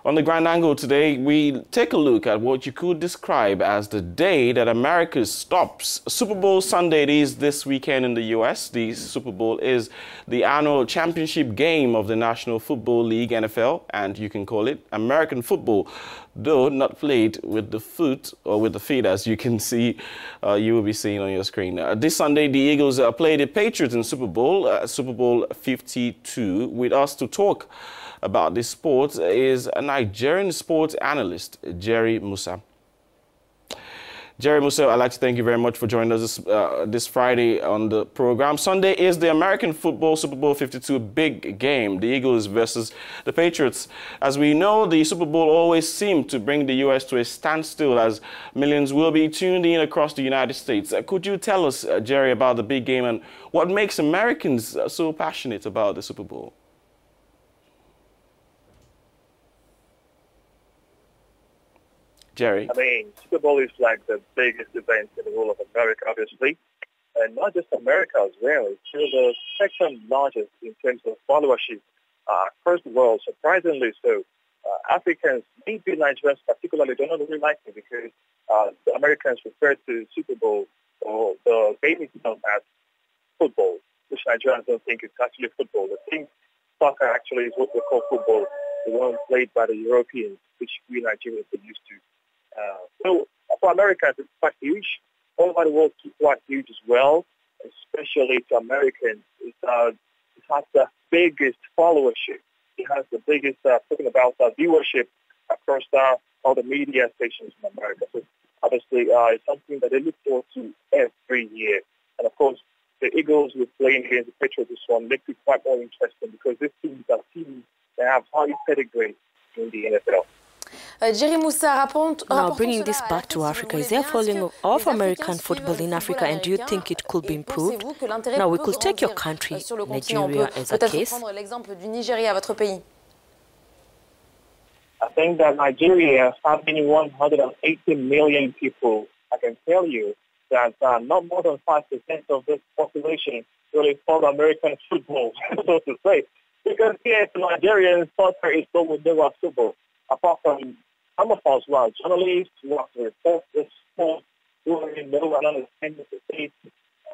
On the Grand Angle today, we take a look at what you could describe as the day that America stops. Super Bowl Sunday it is this weekend in the U.S. The Super Bowl is the annual championship game of the National Football League, NFL, and you can call it American football, though not played with the foot or with the feet, as you can see, you will be seeing on your screen. This Sunday, the Eagles play the Patriots in Super Bowl LII. With us to talk about this sport is a Nigerian sports analyst, Jerry Musa. Jerry Musa, I'd like to thank you very much for joining us this Friday on the program. Sunday is the American football Super Bowl 52 big game, the Eagles versus the Patriots. As we know, the Super Bowl always seems to bring the U.S. to a standstill as millions will be tuned in across the United States. Could you tell us, Jerry, about the big game and what makes Americans so passionate about the Super Bowl? Jerry? I mean, Super Bowl is like the biggest event in the whole of America, obviously. And not just America as well. It's still the second largest in terms of followership across the world, surprisingly so. Africans, maybe Nigerians particularly, don't really like it because the Americans refer to Super Bowl or the game itself as football, which Nigerians don't think it's actually football. They think soccer actually is what we call football, the one played by the Europeans, which we Nigerians are used to. So for Americans, it's quite huge. All over the world, it's quite huge as well, especially to Americans. It has the biggest followership. It has the biggest, talking about viewership across all the media stations in America. So obviously, it's something that they look forward to every year. And of course, the Eagles were playing against the Patriots this one makes it quite more interesting because these teams are teams that have high pedigree in the NFL. Jerry Musa, now bringing this back to Africa, is there following of American football in Africa, and do you think it could be improved? Now we could take your country, Nigeria, as a case. I think that Nigeria, having 180 million people, I can tell you that not more than 5% of this population really follow American football, so to say. Because here, Nigerian soccer is what we know as football. Apart from some of us who are journalists, who have to report this sport, who really know and understand the state,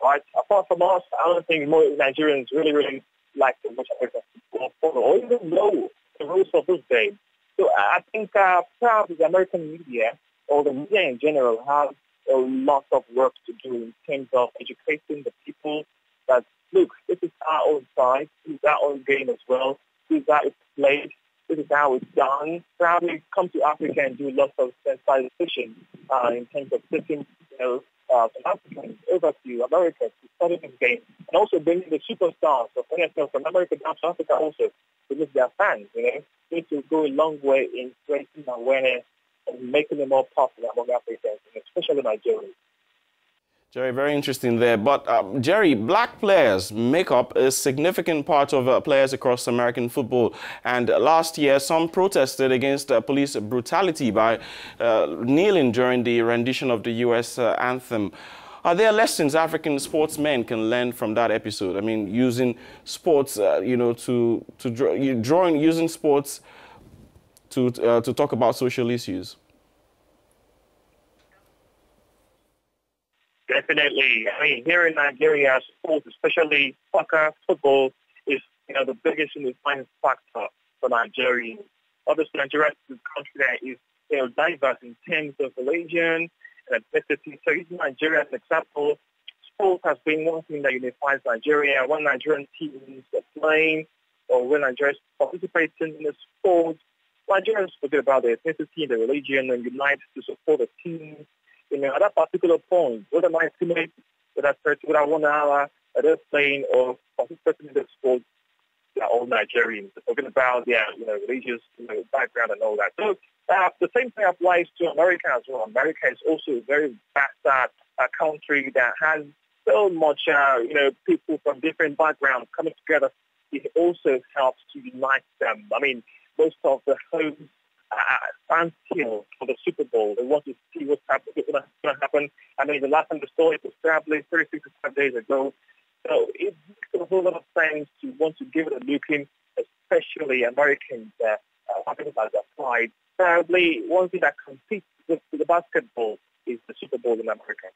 right? Apart from us, I don't think more Nigerians really like to watch American football or even know the rules of this game. So I think perhaps the American media or the media in general have a lot of work to do in terms of educating the people that, look, this is our own side, this is our own game as well, this is how it's played. This is how it's done. Probably come to Africa and do lots of sensitization in terms of taking some Africans over to America to study this game, and also bringing the superstars of NFL from America down to Africa also because they are fans. It needs to go a long way in creating awareness and making them more popular among Africans, and especially Nigerians. Jerry, very interesting there. But, Jerry, black players make up a significant part of players across American football. And last year, some protested against police brutality by kneeling during the rendition of the U.S. anthem. Are there lessons African sportsmen can learn from that episode? I mean, using sports, using sports to talk about social issues. Definitely. I mean, here in Nigeria, sports, especially soccer, football, is the biggest unifying factor for Nigerians. Obviously, Nigeria is a country that is diverse in terms of religion and ethnicity. So using Nigeria as an example, sport has been one thing that unifies Nigeria. When Nigerian teams are playing or when Nigerians participating in the sport, Nigerians forget about their ethnicity and their religion and unite to support the team. At that particular point, whether my teammates, whether 1 hour, they're playing or participating in the sport, they're all Nigerians. They're talking about their religious background and all that. So the same thing applies to America as well. America is also a very vast country that has so much people from different backgrounds coming together. It also helps to unite them. I mean, most of the homes stand still for the Super Bowl. They want to see what's going to happen. I mean, the last time the story was established 35 days ago. So it makes a whole lot of sense to want to give it a look in, especially Americans, as applied. Sadly, one thing that competes with the basketball is the Super Bowl in America.